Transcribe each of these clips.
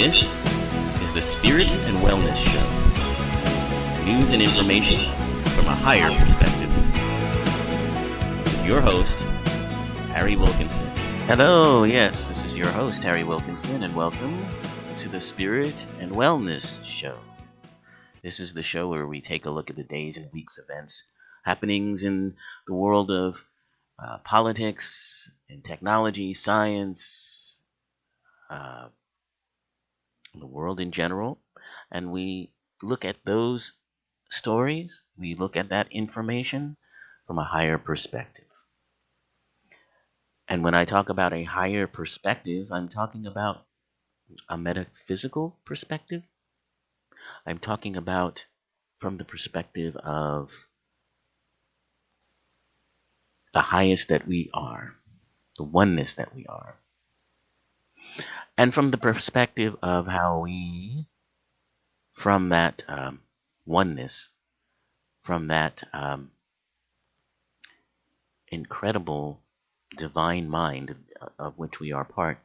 This is the Spirit and Wellness Show. News and information from a higher perspective. With your host, Harry Wilkinson. Hello, yes, this is your host, Harry Wilkinson, and welcome to the Spirit and Wellness Show. This is the show where we take a look at the days and weeks events, happenings in the world of politics and technology, science, the world in general, and we look at those stories, we look at that information from a higher perspective. And when I talk about a higher perspective, I'm talking about a metaphysical perspective. I'm talking about from the perspective of the highest that we are, the oneness that we are. And from the perspective of how we, from that oneness, from that incredible divine mind of which we are part,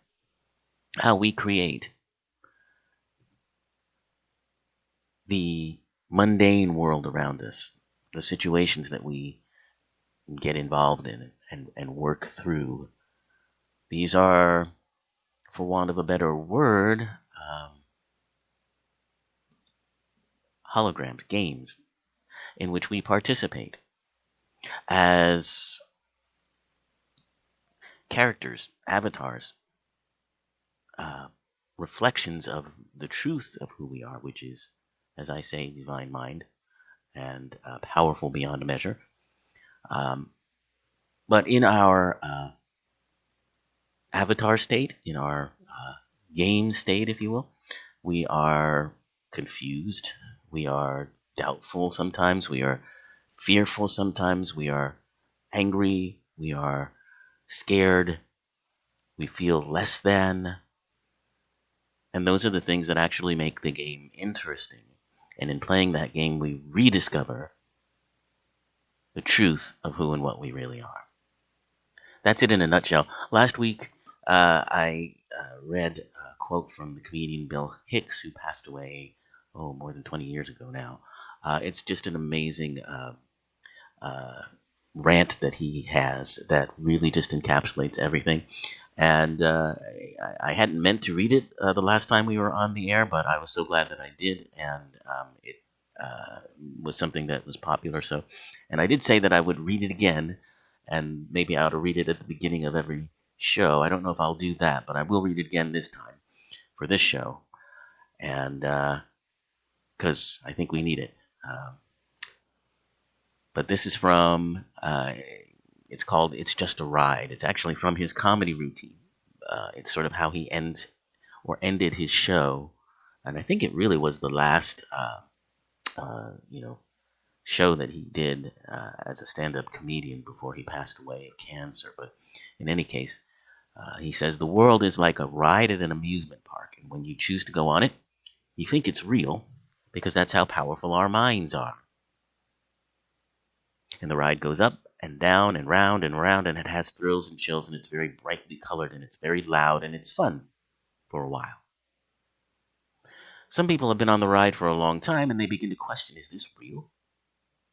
how we create the mundane world around us, the situations that we get involved in and work through. These are, for want of a better word, holograms, games, in which we participate as characters, avatars, reflections of the truth of who we are, which is, as I say, divine mind and powerful beyond measure. But in our avatar state, in our game state, if you will, we are confused, we are doubtful sometimes, we are fearful sometimes, we are angry, we are scared, we feel less than. And those are the things that actually make the game interesting. And in playing that game, we rediscover the truth of who and what we really are. That's it in a nutshell. Last week, I read a quote from the comedian Bill Hicks, who passed away, more than 20 years ago now. It's just an amazing rant that he has that really just encapsulates everything. And I hadn't meant to read it the last time we were on the air, but I was so glad that I did, and it was something that was popular. And I did say that I would read it again, and maybe I ought to read it at the beginning of every show. I don't know if I'll do that, but I will read it again this time for this show, and because I think we need it. But this is from, it's called It's Just a Ride. It's actually from his comedy routine. It's sort of how he ended his show. And I think it really was the last, show that he did as a stand-up comedian before he passed away of cancer. But in any case, he says, the world is like a ride at an amusement park. And when you choose to go on it, you think it's real because that's how powerful our minds are. And the ride goes up and down and round, and it has thrills and chills, and it's very brightly colored, and it's very loud, and it's fun for a while. Some people have been on the ride for a long time, and they begin to question, is this real?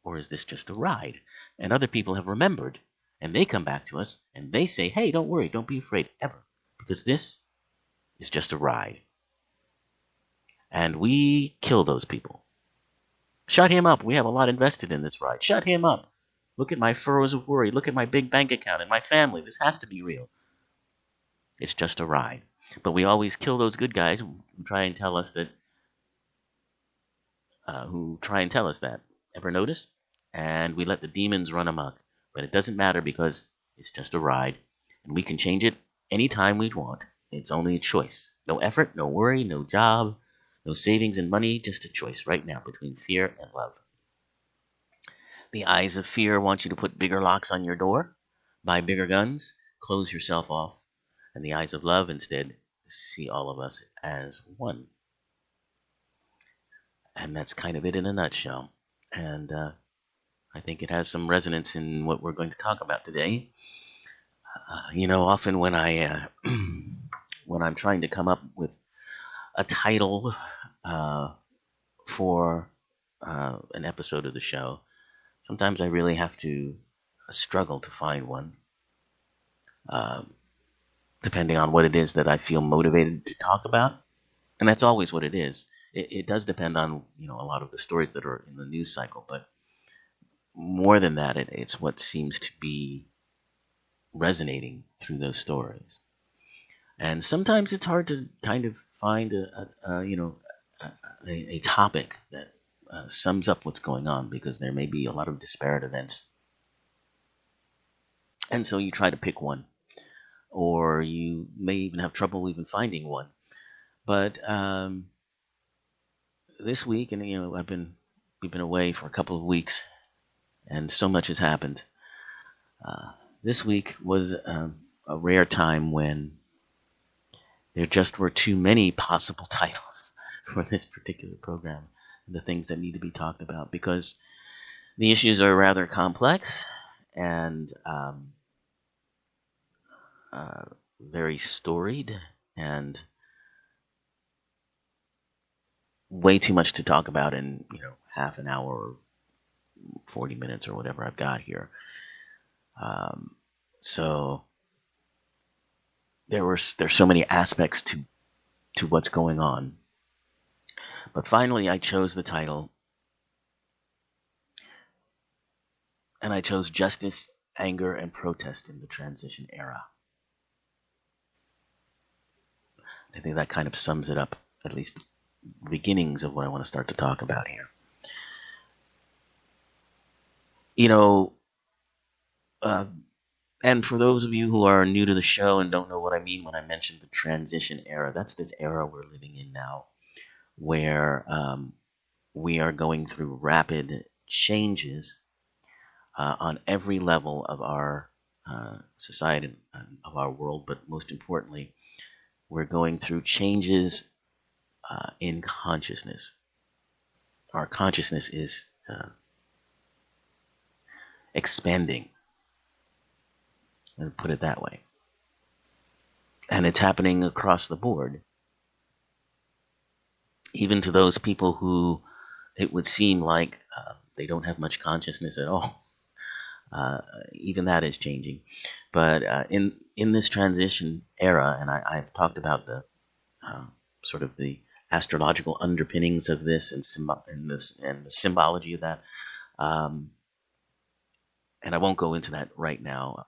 Or is this just a ride? And other people have remembered, and they come back to us, and they say, hey, don't worry, don't be afraid, ever, because this is just a ride. And we kill those people. Shut him up. We have a lot invested in this ride. Shut him up. Look at my furrows of worry. Look at my big bank account and my family. This has to be real. It's just a ride. But we always kill those good guys who try and tell us that. Ever notice? And we let the demons run amok. But it doesn't matter because it's just a ride. And we can change it anytime we want. It's only a choice. No effort, no worry, no job, no savings and money. Just a choice right now between fear and love. The eyes of fear want you to put bigger locks on your door, buy bigger guns, close yourself off. And the eyes of love instead see all of us as one. And that's kind of it in a nutshell. And I think it has some resonance in what we're going to talk about today. Often when I'm trying to come up with a title for an episode of the show. Sometimes I really have to struggle to find one, depending on what it is that I feel motivated to talk about. And that's always what it is. It does depend on, a lot of the stories that are in the news cycle, but more than that, it's what seems to be resonating through those stories. And sometimes it's hard to kind of find a topic that sums up what's going on, because there may be a lot of disparate events. And so you try to pick one, or you may even have trouble even finding one. But this week, and we've been away for a couple of weeks, and so much has happened. This week was a rare time when there just were too many possible titles for this particular program, the things that need to be talked about, because the issues are rather complex and very storied, and way too much to talk about in half an hour or 40 minutes or whatever I've got here. So there's so many aspects to what's going on. But finally I chose the title, and I chose Justice, Anger, and Protest in the Transition Era. I think that kind of sums it up, at least the beginnings of what I want to start to talk about here. And for those of you who are new to the show and don't know what I mean when I mention the transition era, that's this era we're living in now, where we are going through rapid changes on every level of our society, of our world, but most importantly, we're going through changes in consciousness. Our consciousness is expanding. Let's put it that way. And it's happening across the board. Even to those people who it would seem like they don't have much consciousness at all. Even that is changing. But in this transition era, and I've talked about the sort of the astrological underpinnings of this and the symbology of that. And I won't go into that right now.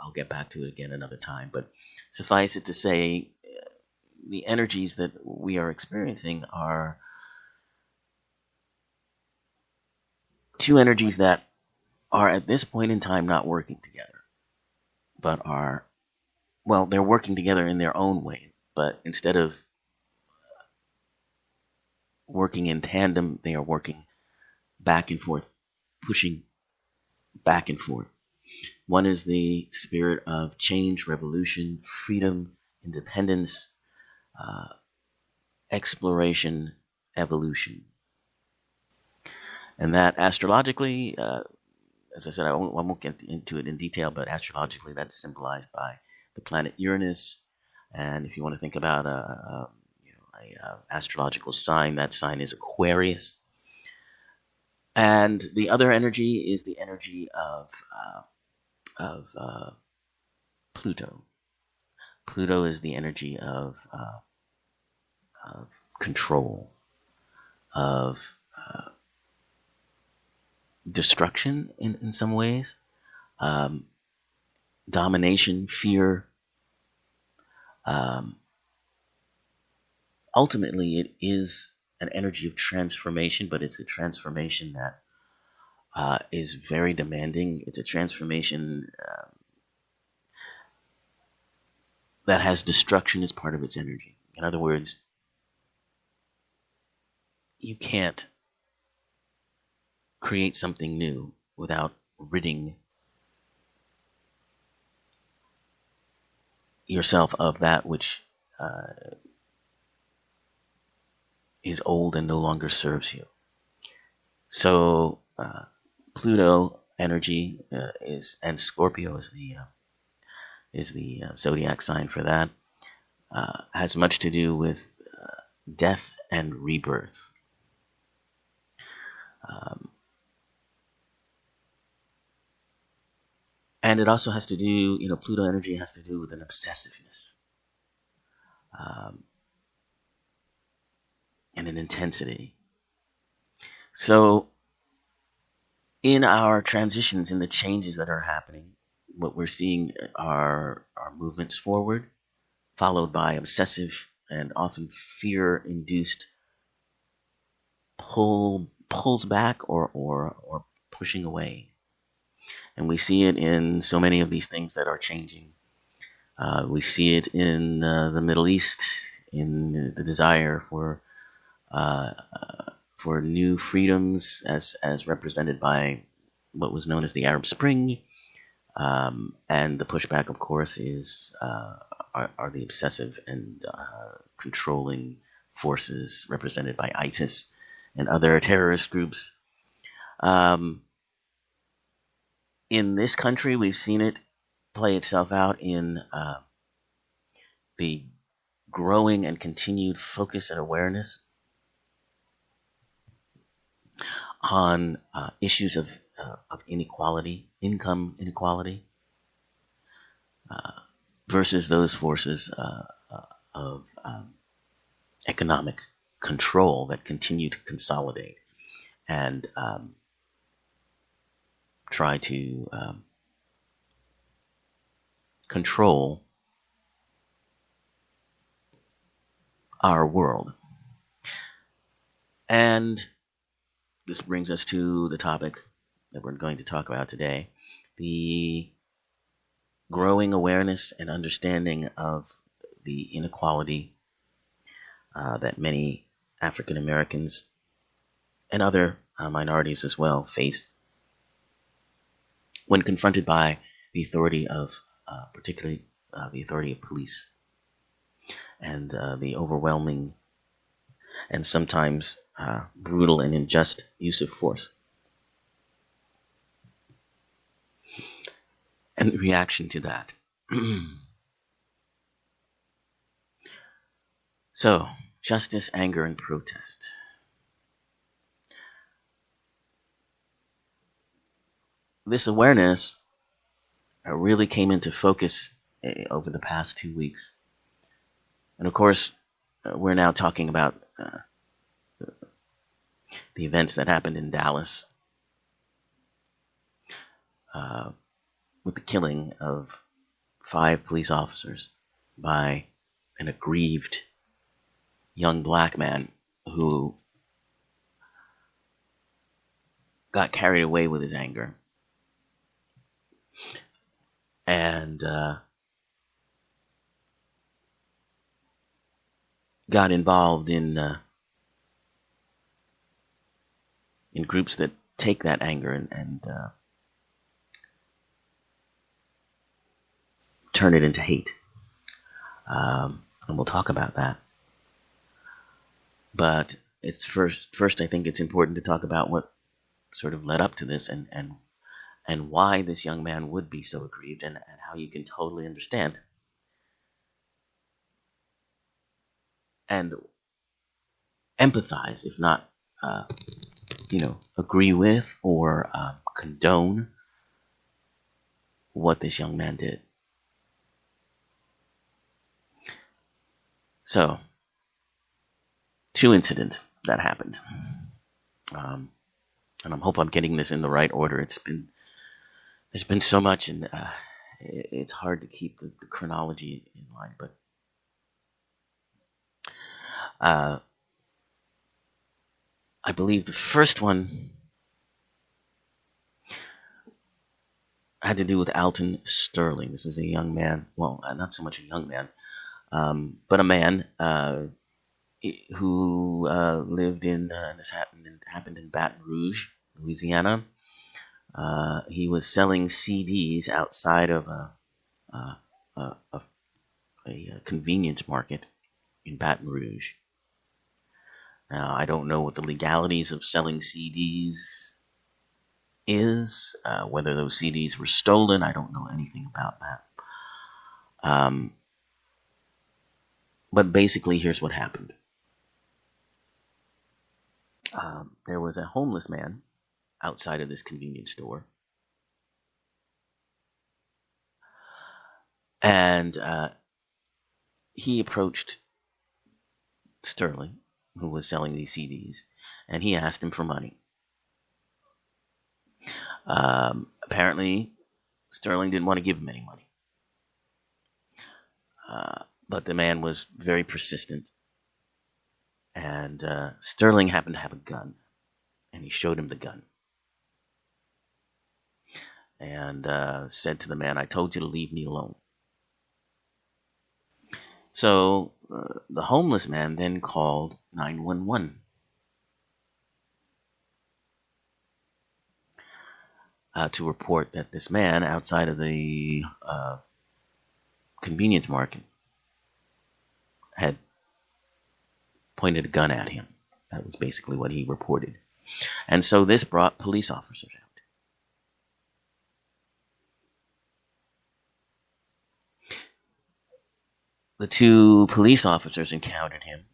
I'll get back to it again another time. But suffice it to say, the energies that we are experiencing are two energies that are at this point in time not working together, but they're working together in their own way. But instead of working in tandem, they are working back and forth, pushing back and forth. One is the spirit of change, revolution, freedom, independence, exploration, evolution. And that astrologically, as I said, I won't get into it in detail, but astrologically that's symbolized by the planet Uranus. And if you want to think about a astrological sign, that sign is Aquarius. And the other energy is the energy of Pluto. Pluto is the energy of control, of destruction in some ways, domination, fear. Ultimately, it is an energy of transformation, but it's a transformation that is very demanding. It's a transformation that has destruction as part of its energy. In other words, you can't create something new without ridding yourself of that which is old and no longer serves you. So Pluto energy and Scorpio is the zodiac sign for that. Has much to do with death and rebirth. And it also has to do, Pluto energy has to do with an obsessiveness and an intensity. So in our transitions, in the changes that are happening, what we're seeing are movements forward, followed by obsessive and often fear-induced pulls back or pushing away. And we see it in so many of these things that are changing. We see it in the Middle East, in the desire for new freedoms as represented by what was known as the Arab Spring. And the pushback, of course, are the obsessive and controlling forces represented by ISIS and other terrorist groups. In this country, we've seen it play itself out in the growing and continued focus and awareness on issues of inequality, income inequality, versus those forces of economic control that continue to consolidate and try to control our world. And this brings us to the topic that we're going to talk about today, the growing awareness and understanding of the inequality that many African Americans and other minorities as well face when confronted by the authority of, particularly the authority of police and the overwhelming and sometimes brutal and unjust use of force. And the reaction to that. So, justice, anger, and protest. This awareness really came into focus over the past 2 weeks. And of course, we're now talking about the events that happened in Dallas with the killing of 5 police officers by an aggrieved young black man who got carried away with his anger and got involved in groups that take that anger and turn it into hate. And we'll talk about that. But it's first I think it's important to talk about what sort of led up to this and why this young man would be so aggrieved and how you can totally understand and empathize, if not agree with or condone what this young man did. So, 2 incidents that happened. And I hope I'm getting this in the right order. There's been so much, and it's hard to keep the chronology in line. But I believe the first one had to do with Alton Sterling. This is a young man. Well, not so much a young man, but a man who lived in, this happened in Baton Rouge, Louisiana. He was selling CDs outside of a convenience market in Baton Rouge. Now, I don't know what the legalities of selling CDs is, whether those CDs were stolen. I don't know anything about that. But basically, here's what happened. there was a homeless man outside of this convenience store. And he approached Sterling, who was selling these CDs, and he asked him for money. Apparently, Sterling didn't want to give him any money. But the man was very persistent. And Sterling happened to have a gun. And he showed him the gun. And said to the man, "I told you to leave me alone." So the homeless man then called 911. To report that this man outside of the convenience market had pointed a gun at him. That was basically what he reported. And so this brought police officers out. The two police officers encountered him,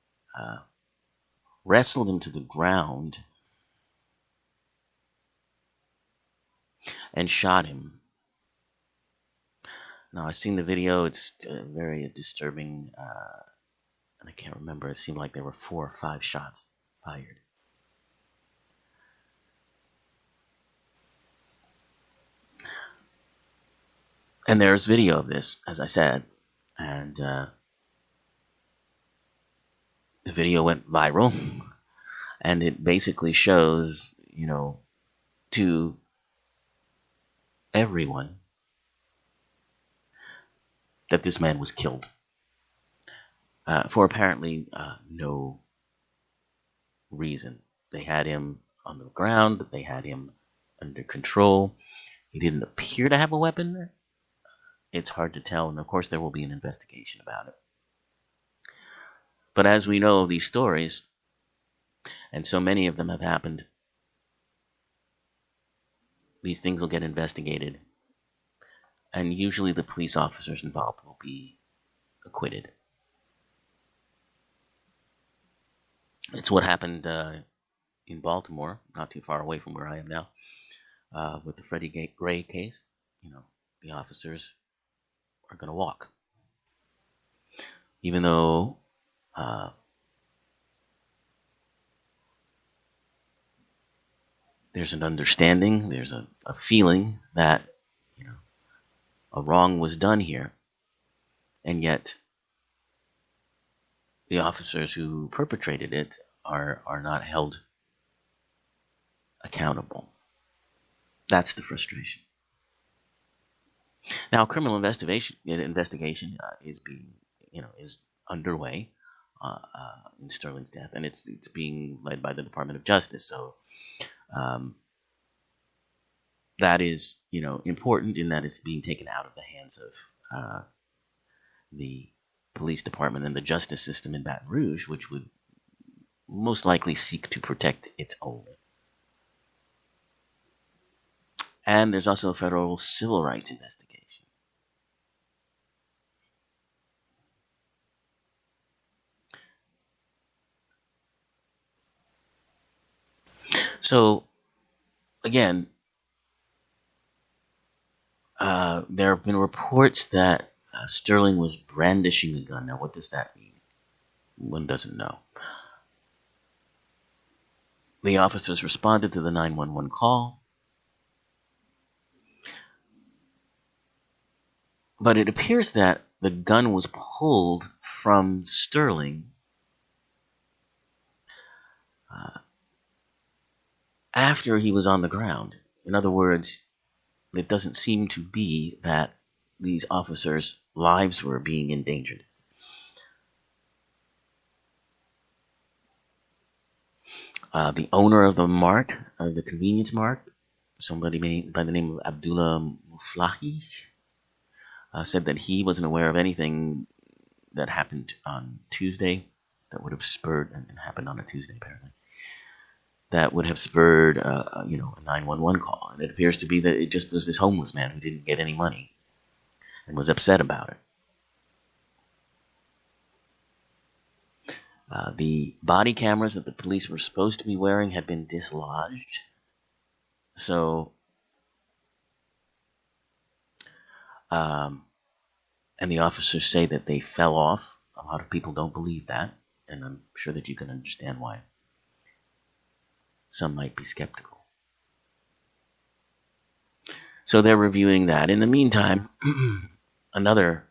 wrestled him to the ground, and shot him. Now, I've seen the video. It's very disturbing. And I can't remember. It seemed like there were 4 or 5 shots fired. And there's video of this, as I said. And the video went viral. And it basically shows, to everyone that this man was killed for apparently no reason. They had him on the ground. They had him under control. He didn't appear to have a weapon. It's hard to tell, and of course there will be an investigation about it. But as we know of these stories, and so many of them have happened, these things will get investigated, and usually the police officers involved will be acquitted. It's what happened in Baltimore, not too far away from where I am now, with the Freddie Gray case. The officers are going to walk. Even though there's an understanding, there's a feeling that a wrong was done here, and yet the officers who perpetrated it are not held accountable. That's the frustration. Now, criminal investigation is being, is underway in Sterling's death, and it's being led by the Department of Justice. So that is, important in that it's being taken out of the hands of the police department and the justice system in Baton Rouge, which would most likely seek to protect its own. And there's also a federal civil rights investigation. So, again, there have been reports that Sterling was brandishing a gun. Now, what does that mean? One doesn't know. The officers responded to the 911 call, but it appears that the gun was pulled from Sterling after he was on the ground. In other words, it doesn't seem to be that these officers' lives were being endangered. The owner of the mart, the convenience mart, somebody by the name of Abdullah Muflahi, said that he wasn't aware of anything that happened on Tuesday that would have spurred, and happened on a Tuesday apparently, that would have spurred a 911 call. And it appears to be that it just was this homeless man who didn't get any money and was upset about it. The body cameras that the police were supposed to be wearing had been dislodged. So, and the officers say that they fell off. A lot of people don't believe that, and I'm sure that you can understand why some might be skeptical. So they're reviewing that. In the meantime, another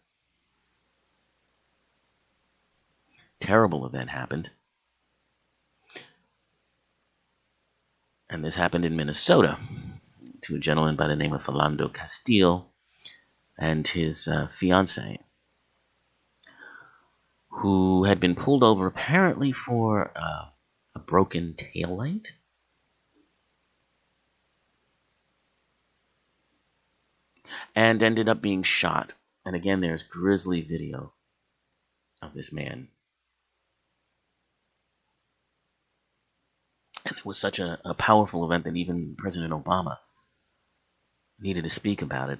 terrible event happened. And this happened in Minnesota to a gentleman by the name of Philando Castile and his fiancée, who had been pulled over apparently for a broken taillight. And ended up being shot. And again, there's grisly video of this man. And it was such a powerful event that even President Obama needed to speak about it.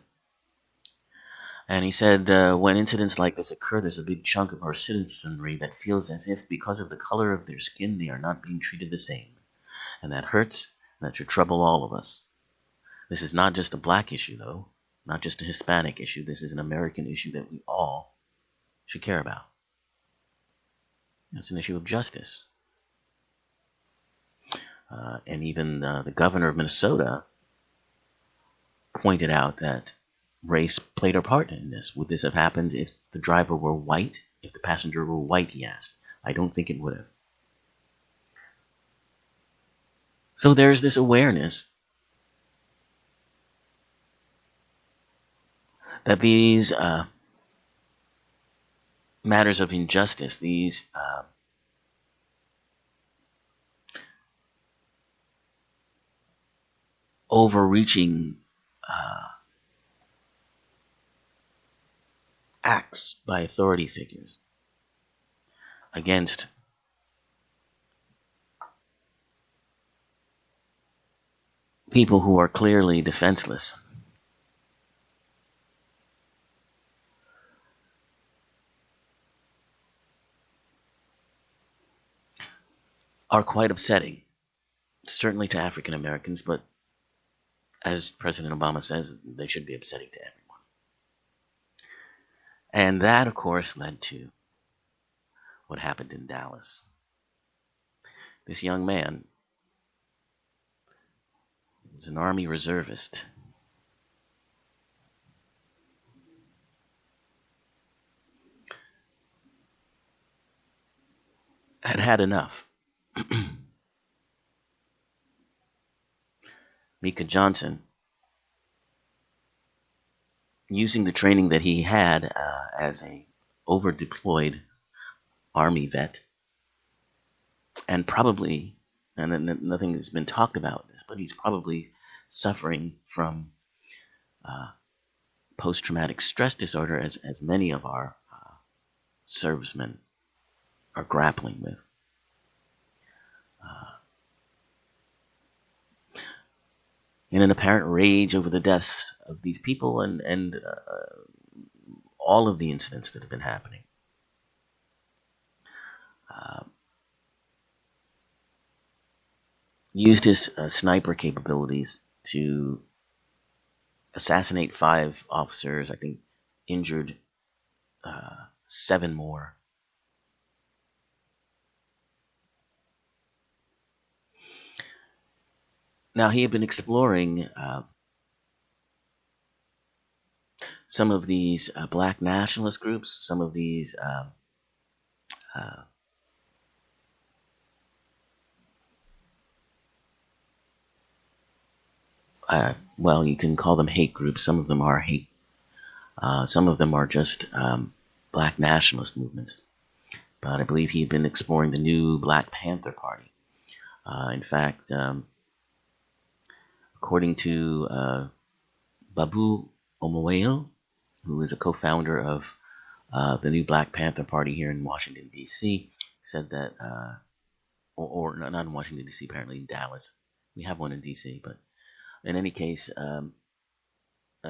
And he said, when incidents like this occur, there's a big chunk of our citizenry that feels as if because of the color of their skin, they are not being treated the same. And that hurts, and that should trouble all of us. This is not just a black issue, though. Not just a Hispanic issue. This is an American issue that we all should care about. It's an issue of justice. And even the governor of Minnesota pointed out that race played a part in this. Would this have happened if the driver were white? If the passenger were white, he asked. I don't think it would have. So there's this awareness that these matters of injustice, these overreaching acts by authority figures against people who are clearly defenseless are quite upsetting, certainly to African Americans, but as President Obama says, they should be upsetting to everyone. And that, of course, led to what happened in Dallas. This young man was an Army reservist. Had enough. Mika Johnson, using the training that he had as a over-deployed Army vet, and probably, and nothing has been talked about this, but he's probably suffering from post-traumatic stress disorder, as many of our servicemen are grappling with. In an apparent rage over the deaths of these people and all of the incidents that have been happening. Used his sniper capabilities to assassinate 5 officers, I think injured 7 more. Now, he had been exploring some of these black nationalist groups, some of these well, you can call them hate groups. Some of them are hate. Some of them are just black nationalist movements. But I believe he had been exploring the new Black Panther Party. In fact, according to Babu Omowayo, who is a co-founder of the new Black Panther Party here in Washington, D.C., said that, or not in Washington, D.C., apparently in Dallas. We have one in D.C., but in any case,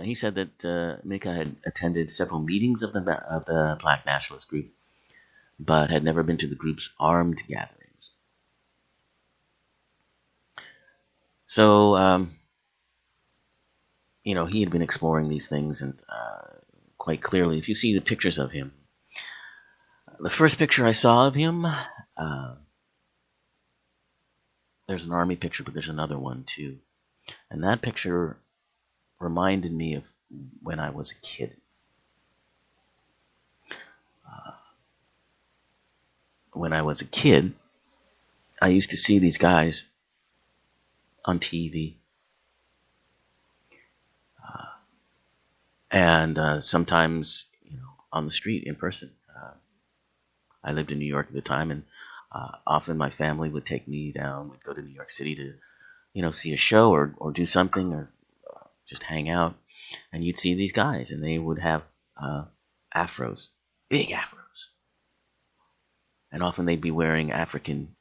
he said that Mika had attended several meetings of the Black Nationalist group, but had never been to the group's armed gatherings. So, he had been exploring these things, and quite clearly, if you see the pictures of him, the first picture I saw of him, there's an army picture, but there's another one too. And that picture reminded me of when I was a kid. When I was a kid, I used to see these guys on TV. And sometimes, on the street in person. I lived in New York at the time, and often my family would take me down. We'd go to New York City to, see a show or do something or just hang out. And you'd see these guys, and they would have afros, big afros. And often they'd be wearing African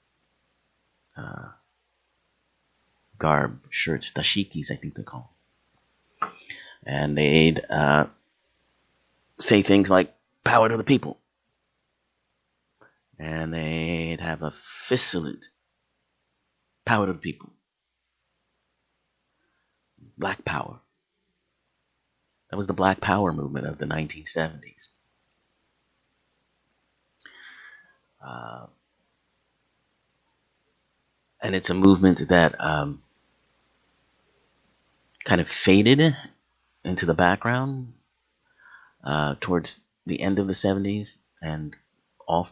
garb, shirts, dashikis, I think they call them. And they'd say things like, "Power to the people." And they'd have a fist salute. "Power to the people." Black Power. That was the Black Power movement of the 1970s. And it's a movement that kind of faded into the background towards the end of the 70s and all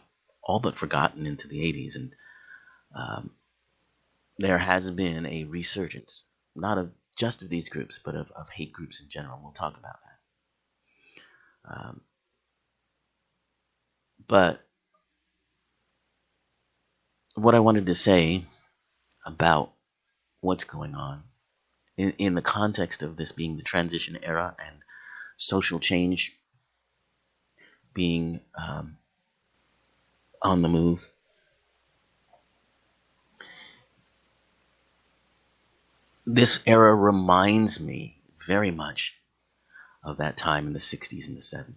but forgotten into the 80s. And there has been a resurgence, not of just of these groups, but of hate groups in general. We'll talk about that. But what I wanted to say about what's going on in the context of this being the transition era and social change being on the move, this era reminds me very much of that time in the 60s and the 70s.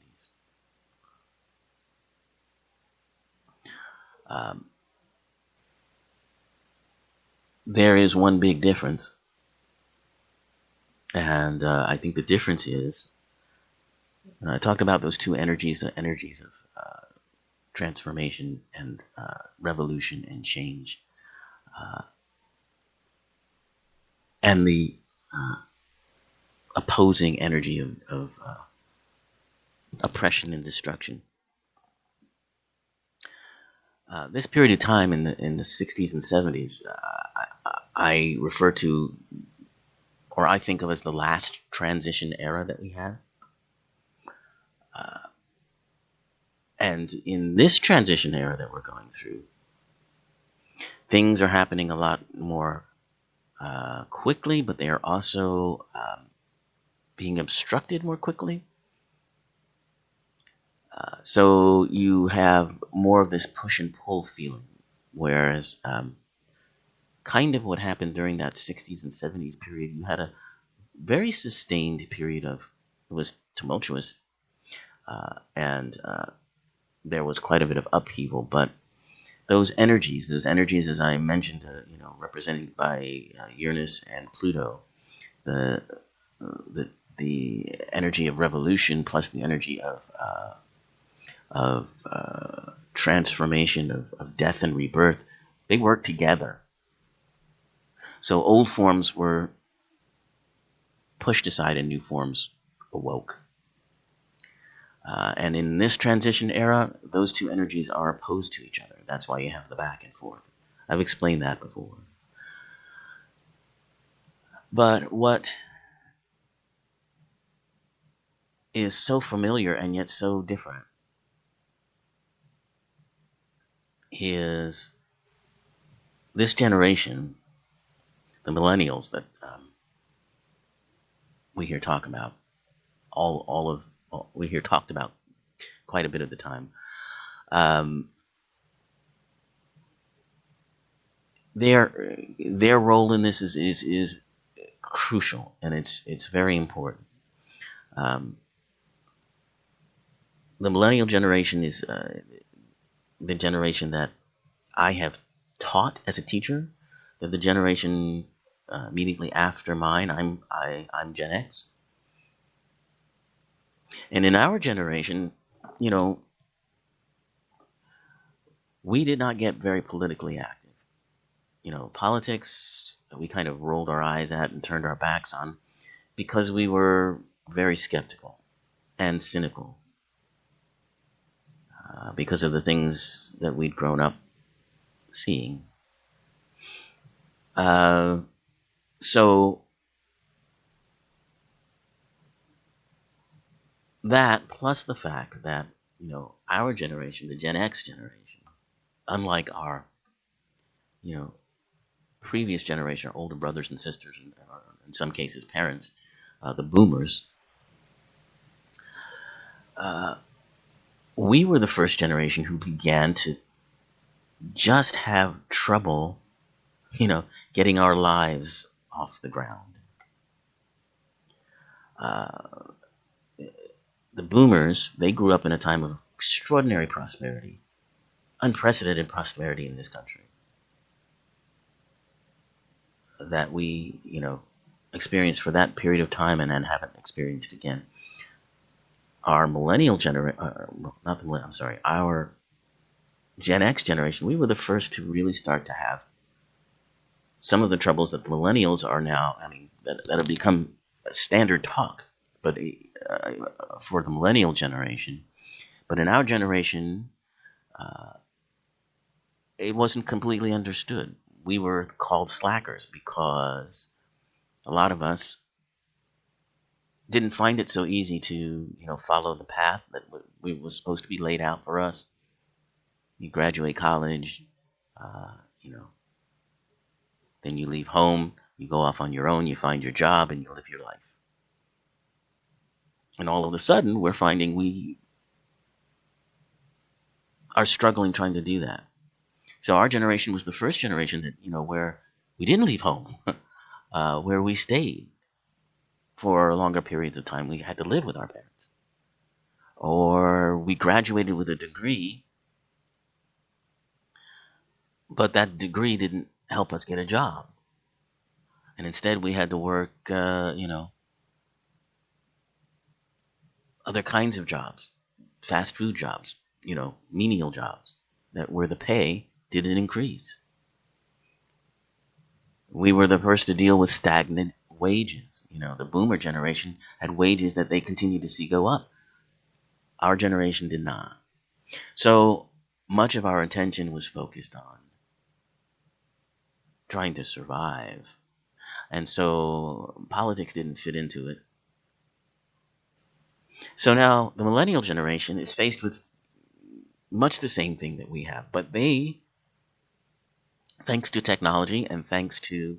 There is one big difference, and I think the difference is, I talked about those two energies, the energies of transformation and revolution and change, and the opposing energy of oppression and destruction. This period of time in the 60s and 70s, I refer to, or I think of as the last transition era that we had. And in this transition era that we're going through, things are happening a lot more quickly, but they are also being obstructed more quickly. So you have more of this push and pull feeling, whereas kind of what happened during that 60s and 70s period, you had a very sustained period of, it was tumultuous, and there was quite a bit of upheaval, but those energies as I mentioned, represented by Uranus and Pluto, the energy of revolution plus the energy of transformation, of death and rebirth, they work together. So old forms were pushed aside and new forms awoke. And in this transition era, those two energies are opposed to each other. That's why you have the back and forth. I've explained that before. But what is so familiar and yet so different is this generation, the millennials that we hear talk about, we hear talked about quite a bit of the time. Their role in this is crucial, and it's very important. The millennial generation is the generation that I have taught as a teacher, that the generation immediately after mine, I'm Gen X. And in our generation, you know, we did not get very politically active. You know, politics, we kind of rolled our eyes at and turned our backs on because we were very skeptical and cynical because of the things that we'd grown up seeing. So that plus the fact that, you know, our generation, the Gen X generation, unlike our, you know, previous generation, our older brothers and sisters, and in some cases parents, the boomers, we were the first generation who began to just have trouble, you know, getting our lives off the ground. The boomers, they grew up in a time of extraordinary prosperity, unprecedented prosperity in this country, that we, you know, experienced for that period of time and then haven't experienced again. Our millennial generation, not the millennial, I'm sorry, our Gen X generation, we were the first to really start to have some of the troubles that the millennials are now, I mean, that have become standard talk, but for the millennial generation. But in our generation, it wasn't completely understood. We were called slackers because a lot of us didn't find it so easy to, you know, follow the path that was supposed to be laid out for us. You graduate college, you know, then you leave home, you go off on your own, you find your job, and you live your life. And all of a sudden, we're finding we are struggling trying to do that. So our generation was the first generation that, you know, where we didn't leave home, where we stayed for longer periods of time. We had to live with our parents. Or we graduated with a degree, but that degree didn't help us get a job. And instead we had to work, you know, other kinds of jobs, fast food jobs, you know, menial jobs, that where the pay didn't increase. We were the first to deal with stagnant wages. You know, the boomer generation had wages that they continued to see go up. Our generation did not. So much of our attention was focused on trying to survive. And so politics didn't fit into it. So now the millennial generation is faced with much the same thing that we have, but they, thanks to technology and thanks to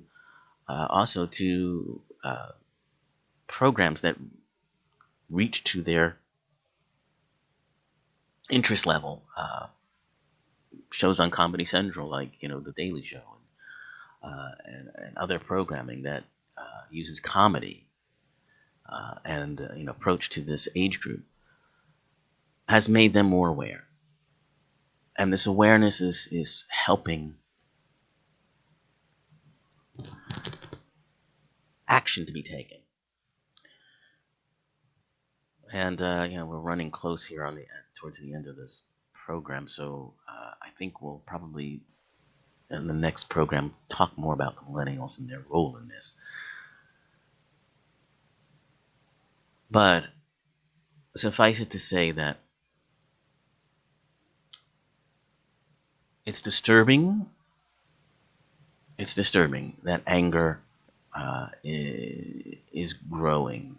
also to programs that reach to their interest level, shows on Comedy Central like, you know, The Daily Show, and other programming that uses comedy and you know, approach to this age group, has made them more aware. And this awareness is helping action to be taken. And you know, we're running close here on towards the end of this program, so I think we'll probably in the next program talk more about the millennials and their role in this. But suffice it to say that it's disturbing that anger is growing.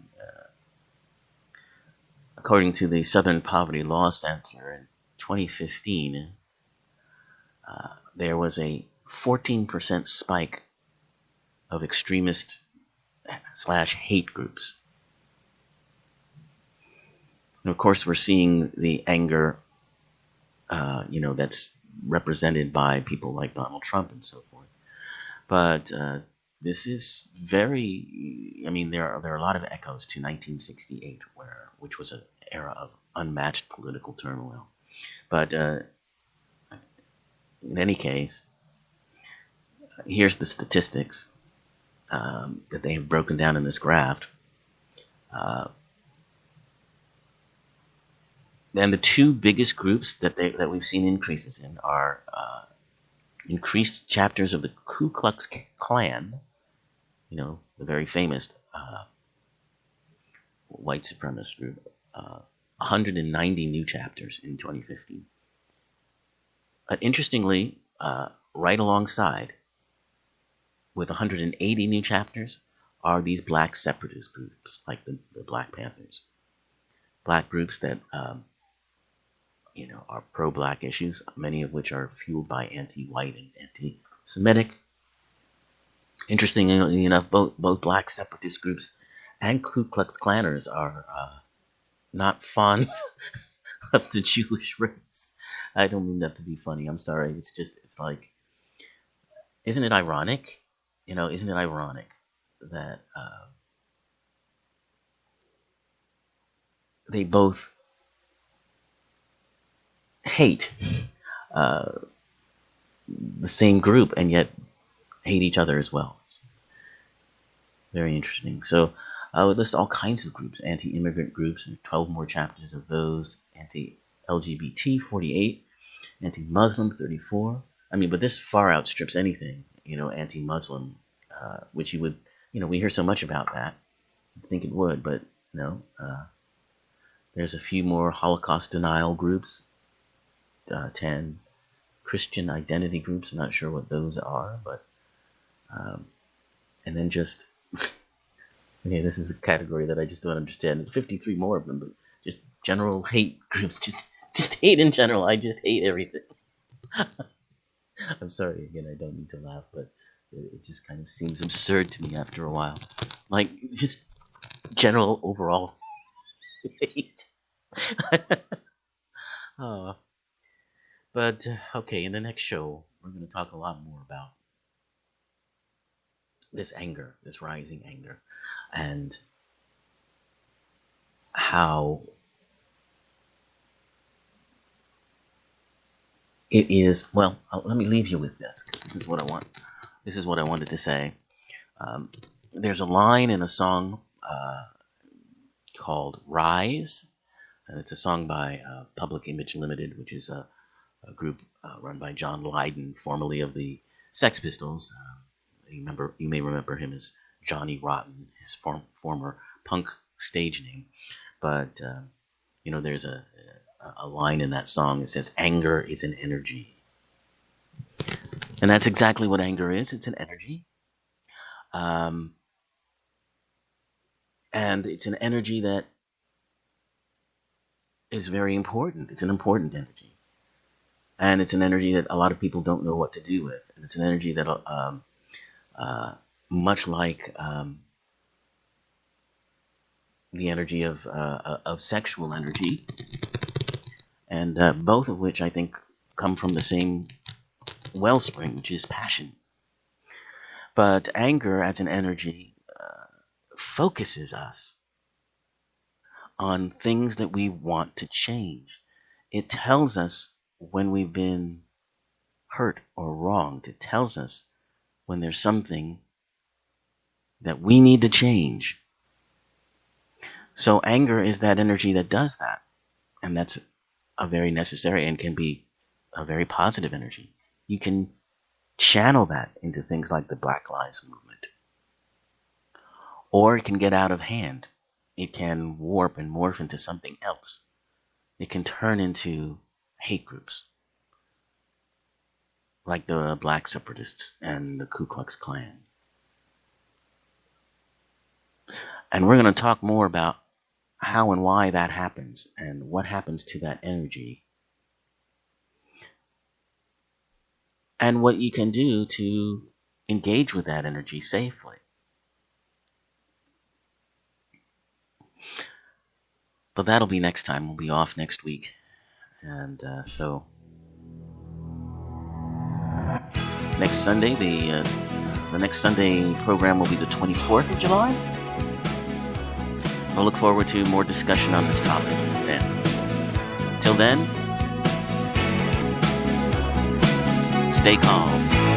According to the Southern Poverty Law Center in 2015, there was a 14% spike of extremist / hate groups. And of course, we're seeing the anger, you know, that's represented by people like Donald Trump and so forth. But this is very, I mean, there are a lot of echoes to 1968, which was an era of unmatched political turmoil. But in any case, here's the statistics that they have broken down in this graph. And the two biggest groups that we've seen increases in are increased chapters of the Ku Klux Klan, the very famous white supremacist group, 190 new chapters in 2015. Interestingly, right alongside with 180 new chapters are these black separatist groups, like the Black Panthers. Black groups that are pro-black issues, many of which are fueled by anti-white and anti-Semitic. Interestingly enough, both black separatist groups and Ku Klux Klanners are not fond of the Jewish race. I don't mean that to be funny. I'm sorry. It's like, isn't it ironic? Isn't it ironic that they both hate the same group and yet hate each other as well? It's very interesting. So I would list all kinds of groups: anti-immigrant groups, and 12 more chapters of those; anti-LGBT, 48; anti-Muslim, 34. But this far outstrips anything, anti-Muslim, which you would, we hear so much about that. You'd think it would, but no. There's a few more Holocaust denial groups, 10 Christian identity groups. I'm not sure what those are, but and then just okay, this is a category that I just don't understand. There's 53 more of them, but just general hate groups, just hate in general. I just hate everything. I'm sorry, again, I don't mean to laugh, but it just kind of seems absurd to me after a while. Like, just general overall hate. Oh. But, okay, in the next show, we're going to talk a lot more about this anger, this rising anger, and how it is. Well, let me leave you with this, because this is what I want. This is what I wanted to say. There's a line in a song called Rise, and it's a song by Public Image Limited, which is a group run by John Lydon, formerly of the Sex Pistols. You may remember him as Johnny Rotten, his former punk stage name. But there's a line in that song that says, "Anger is an energy," and that's exactly what anger is. It's an energy, and it's an energy that is very important. It's an important energy. And it's an energy that a lot of people don't know what to do with. And it's an energy that, much like the energy of sexual energy, and both of which I think come from the same wellspring, which is passion. But anger as an energy focuses us on things that we want to change. It tells us when we've been hurt or wronged. It tells us when there's something that we need to change. So anger is that energy that does that. And that's a very necessary and can be a very positive energy. You can channel that into things like the Black Lives Movement. Or it can get out of hand. It can warp and morph into something else. It can turn into hate groups, like the black separatists and the Ku Klux Klan. And we're going to talk more about how and why that happens and what happens to that energy and what you can do to engage with that energy safely. But that'll be next time. We'll be off next week. And so next Sunday, the next Sunday program will be the 24th of July. I'll look forward to more discussion on this topic then. Till then, stay calm.